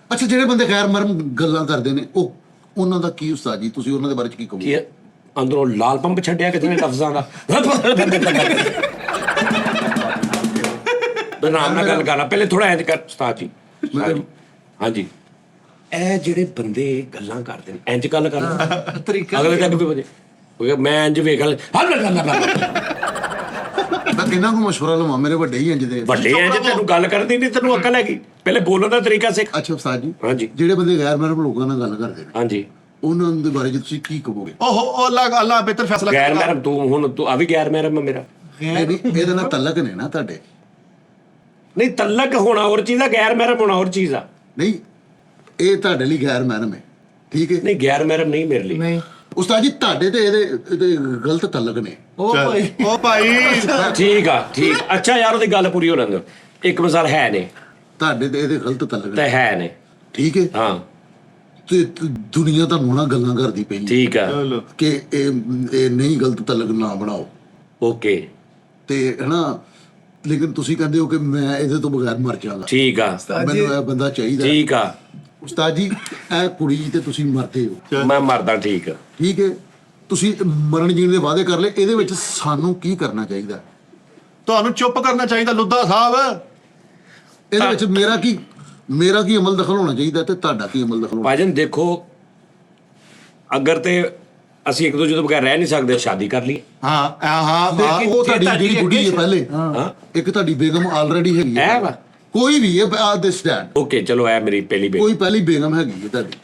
ਅੱਛਾ, ਜਿਹੜੇ ਬੰਦੇ ਗੈਰ ਮਰਮ ਗੱਲਾਂ ਕਰਦੇ ਨੇ ਉਹਨਾਂ ਦਾ ਕੀ ਉਸਤਾਦ ਜੀ, ਤੁਸੀਂ ਉਹਨਾਂ ਦੇ ਬਾਰੇ ਚ ਕੀ ਕਹੋਗੇ? ਅੰਦਰੋਂ ਲਾਲ ਪੰਪ ਛੱਡਿਆ ਕਿਸੇ ਨੇ ਲਫ਼ਜ਼ਾਂ ਦਾ ਆਰਾਮ ਨਾਲ ਗੱਲ ਕਰਨਾ। ਪਹਿਲੇ ਥੋੜਾ ਇੰਜ ਕਰ ਉਸਤਾਦ ਜੀ। ਹਾਂਜੀ, ਇਹ ਜਿਹੜੇ ਬੰਦੇ ਗੱਲਾਂ ਕਰਦੇ ਨੇ ਇੰਜ ਗੱਲ ਕਰਨ ਤਰੀਕਾ ਅਗਲੇ ਤੱਕ ਵੀ ਵਜੇ ਮੈਂ ਇੰਜ ਵੇਖ ਮੈਂ ਕਿੰਨਾ ਕੁ ਮਸ਼ਵਰਾ ਲਵਾਂ, ਮੇਰੇ ਵੱਡੇ ਹੀ ਇੰਜ ਦੇ ਵੱਡੇ ਇੰਜ ਤੈਨੂੰ ਗੱਲ ਕਰਦੀ ਨਹੀਂ, ਤੈਨੂੰ ਅਕਲ ਹੈਗੀ? ਪਹਿਲੇ ਬੋਲਣ ਦਾ ਤਰੀਕਾ ਸਿੱਖ। ਅੱਛਾ ਉਸਤਾਦ ਜੀ, ਹਾਂਜੀ, ਜਿਹੜੇ ਬੰਦੇ ਗੈਰ ਮਰਮ ਲੋਕਾਂ ਨਾਲ ਗੱਲ ਕਰਦੇ ਨੇ, ਹਾਂਜੀ, ਉਹਨਾਂ ਦੇ ਬਾਰੇ ਚ ਤੁਸੀਂ ਕੀ ਕਹੋਗੇ? ਉਹ ਅੱਲਾਹ ਬਿਹਤਰ ਫੈਸਲਾ ਗੈਰ ਮਹਿਰਮ ਤੂੰ ਆ ਵੀ ਗੈਰ ਮਹਿਰਮ ਮੇਰਾ ਨਹੀਂ, ਇਹਦੇ ਨਾਲ ਤਲਕ ਨੇ ਨਾ ਤੁਹਾਡੇ। ਨਹੀਂ, ਤਲਕ ਹੋਣਾ ਹੋਰ ਚੀਜ਼ ਆ, ਗੈਰ ਮਹਿਰਮ ਹੋਣਾ ਹੋਰ ਚੀਜ਼ ਆ। ਨਹੀਂ, ਇਹ ਤੁਹਾਡੇ ਲਈ ਗੈਰ ਮਹਿਰਮ ਹੈ, ਠੀਕ ਹੈ? ਨਹੀਂ, ਗੈਰ ਮਹਿਰਮ ਨਹੀਂ ਮੇਰੇ ਲਈ। ਨਹੀਂ ਉਸਤਾਦ ਜੀ, ਤੁਹਾਡੇ ਤੇ ਇਹਦੇ ਗਲਤ ਤਲਕ ਨੇ। ਉਹ ਭਾਈ ਠੀਕ ਆ, ਠੀਕ। ਅੱਛਾ ਯਾਰ, ਉਹਦੀ ਗੱਲ ਪੂਰੀ ਹੋ ਲੈਂਦੇ। ਇੱਕ ਮਿਸਾਲ ਹੈ ਨੇ, ਤੁਹਾਡੇ ਤੇ ਇਹਦੇ ਗਲਤ ਤਲਕ ਤੇ ਨੇ, ਹੈ ਨੇ, ਠੀਕ ਹੈ? ਹਾਂ, ਤੇ ਦੁਨੀਆ ਤੁਹਾਨੂੰ ਨਾ ਗੱਲਾਂ ਕਰਦੀ ਪਈ ਠੀਕ ਆ, ਕਿ ਇਹ ਨਹੀਂ ਗਲਤ ਤਲਕ ਨਾ ਬਣਾਓ, ਓਕੇ, ਤੇ ਹਨਾ, ਲੇਕਿਨ ਤੁਸੀਂ ਕਹਿੰਦੇ ਹੋ ਕਿ ਮੈਂ ਇਹਦੇ ਤੋਂ ਬਗੈਰ ਮਰ ਜਾਵਾਂਗਾ। ਠੀਕ ਆ, ਮੈਨੂੰ ਇਹ ਬੰਦਾ ਚਾਹੀਦਾ। ਠੀਕ ਆ ਉਸਤਾਦ ਜੀ, ਇਹ ਕੁੜੀ ਤੇ ਤੁਸੀਂ ਮਰਦੇ ਹੋ, ਮੈਂ ਮਰਦਾ। ਠੀਕ ਆ, ਠੀਕ ਹੈ? ਤੁਸੀਂ ਮਰਨ ਜੀਣ ਦੇ ਵਾਅਦੇ ਕਰ ਲਏ, ਇਹਦੇ ਵਿੱਚ ਸਾਨੂੰ ਕੀ ਕਰਨਾ ਚਾਹੀਦਾ? ਤੁਹਾਨੂੰ ਚੁੱਪ ਕਰਨਾ ਚਾਹੀਦਾ ਲੁੱਧਾ ਸਾਹਿਬ। ਇਹਦੇ ਵਿੱਚ ਮੇਰਾ ਕੀ ਅਮਲ ਦਖਲ ਹੋਣਾ ਚਾਹੀਦਾ ਤੇ ਤੁਹਾਡਾ ਕੀ ਅਮਲ ਦਖਲ ਹੋਣਾ? ਭਾਜਨ ਦੇਖੋ, ਅਗਰ ਤੇ ਅਸੀਂ ਇੱਕ ਦੂਜੇ ਤੋਂ ਬਗੈਰ ਰਹਿ ਨਹੀਂ ਸਕਦੇ, ਸ਼ਾਦੀ ਕਰ ਲਈ। ਹਾਂ ਉਹ ਤੁਹਾਡੀ ਜਿਹੜੀ ਗੁੱਡੀ ਹੈ ਪਹਿਲੇ, ਇੱਕ ਤੁਹਾਡੀ ਬੇਗਮ ਆਲਰੇਡੀ ਹੈਗੀ ਹੈ ਵਾ, ਕੋਈ ਵੀ ਹੈ ਦੇ ਸਟੈਂਡ, ਓਕੇ, ਚਲੋ ਇਹ ਮੇਰੀ ਪਹਿਲੀ ਕੋਈ ਪਹਿਲੀ ਬੇਗਮ ਹੈਗੀ ਹੈ ਤੁਹਾਡੀ,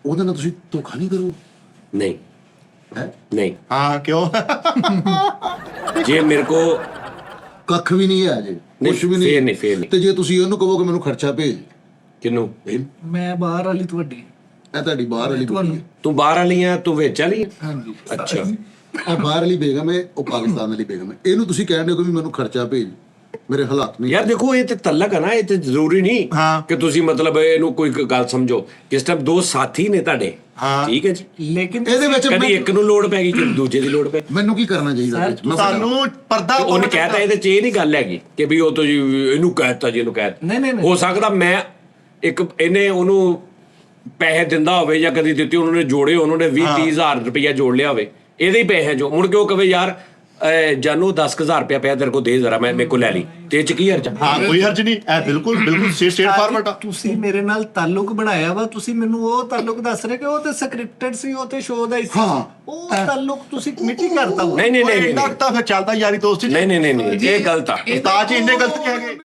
ਉਹਦੇ ਨਾਲ ਤੁਸੀਂ ਧੋਖਾ ਨਹੀਂ ਕਰੋ। ਨਹੀਂ, ਹੈ ਨਹੀਂ, ਹਾਂ ਕਿਉਂ? ਜੇ ਮੇਰੇ ਕੋ ਕੱਖ ਵੀ ਨਹੀਂ ਹੈ, ਜੇ ਕੁਛ ਵੀ ਫੇਰ ਨਹੀਂ, ਫੇਰ ਨਹੀਂ। ਤੇ ਜੇ ਤੁਸੀਂ ਉਹਨੂੰ ਕਹੋ ਕਿ ਮੈਨੂੰ ਖਰਚਾ ਭੇਜ, ਕਿਹਨੂੰ? ਮੈਂ ਬਾਹਰ ਵਾਲੀ ਤੁਹਾਡੀ, ਇਹ ਤੁਹਾਡੀ ਬਾਹਰ ਵਾਲੀ ਗੁੱਡੀ ਹੈ। ਤੂੰ ਬਾਹਰ ਵਾਲੀ ਆ, ਤੂੰ ਵਿੱਚ ਵਾਲੀ ਆ? ਹਾਂਜੀ ਅੱਛਾ, ਇਹ ਬਾਹਰ ਵਾਲੀ ਬੇਗਮ ਹੈ, ਉਹ ਪਾਕਿਸਤਾਨ ਵਾਲੀ ਬੇਗਮ ਹੈ। ਇਹਨੂੰ ਤੁਸੀਂ ਕਹਿਣ ਦੇ ਕਿ ਵੀ ਮੈਨੂੰ ਖਰਚਾ ਭੇਜ, ਮੇਰੇ ਹਾਲਾਤ ਨਹੀਂ। ਯਾਰ ਦੇਖੋ, ਇਹ ਤੇ ਤਲਕ ਆ ਨਾ, ਇਹ ਤੇ ਜ਼ਰੂਰੀ ਨਹੀਂ ਕਿ ਤੁਸੀਂ ਮਤਲਬ ਇਹਨੂੰ ਕੋਈ ਗੱਲ ਸਮਝੋ। ਕਿਸ ਟਾਈਮ ਦੋ ਸਾਥੀ ਨੇ ਤੁਹਾਡੇ, ਠੀਕ ਹੈ ਜੀ, ਲੇਕਿਨ ਇਹਦੇ ਵਿੱਚ ਕਦੀ ਇੱਕ ਨੂੰ ਲੋੜ ਪੈ ਗਈ, ਕਦੀ ਦੂਜੇ ਦੀ ਲੋੜ ਪੈ ਗਈ। ਮੈਨੂੰ ਕੀ ਕਰਨਾ ਚਾਹੀਦਾ? ਤੁਹਾਨੂੰ ਪਰਦਾ ਉਹਨੇ ਕਹਿਤਾ, ਇਹਦੇ ਚ ਇਹ ਨਹੀਂ ਗੱਲ ਹੈਗੀ ਕਿ ਵੀ ਉਹ ਤੋਂ ਜੀ ਇਹਨੂੰ ਕਹਿਤਾ ਜੀ, ਇਹਨੂੰ ਕਹਿਤਾ। ਨਹੀਂ। ਹੋ ਸਕਦਾ ਮੈਂ ਇਹਨੇ ਉਹਨੂੰ ਪੈਸੇ ਦਿੰਦਾ ਹੋਵੇ ਜਾਂ ਕਦੀ ਦਿੱਤੇ, ਉਹਨਾਂ ਨੇ ਜੋੜੇ, ਉਹਨਾਂ ਨੇ 20-30 ਹਜ਼ਾਰ ਰੁਪਇਆ ਜੋੜ ਲਿਆ ਹੋਵੇ, ਇਹਦੇ ਹੀ ਪੈਸੇ ਜੋ ਮੁੜ ਕੇ ਉਹ ਕਵੇ ਯਾਰ ਜਾਨੂ 10,000 ਰੁਪਇਆ ਪਿਆ ਤੇਰੇ ਕੋਲ, ਦੇ ਜ਼ਰਾ, ਮੈਂ ਮੇਰੇ ਕੋਲ ਲੈ ਲਈ, ਤੇ ਇਹ ਚ ਕੀ ਹਰਜ? ਹਾਂ, ਕੋਈ ਹਰਜ ਨਹੀਂ, ਇਹ ਬਿਲਕੁਲ ਸਟੇਟ ਫਾਰਮੈਟ ਆ। ਤੁਸੀਂ ਮੇਰੇ ਨਾਲ ਤਾਲੁਕ ਬਣਾਇਆ ਵਾ, ਤੁਸੀਂ ਮੈਨੂੰ ਉਹ ਤਾਲੁਕ ਦੱਸ ਰਹੇ ਕਿ ਉਹ ਤੇ ਸਕ੍ਰਿਪਟਡ ਸੀ, ਉਹ ਤੇ ਸ਼ੋਅ ਦਾ ਹੀ ਸੀ। ਉਹ ਤਾਲੁਕ ਤੁਸੀਂ ਮਿੱਟੀ ਕਰਤਾ। ਨਹੀਂ, ਤਾਂ ਫਿਰ ਚੱਲਦਾ ਯਾਰੀ ਦੋਸਤੀ। ਨਹੀਂ, ਇਹ ਗਲਤ ਆ। ਉਸਤਾਦ ਜੀ ਇੰਨੇ ਗਲਤ ਨਹੀਂ ਹੈਗੇ।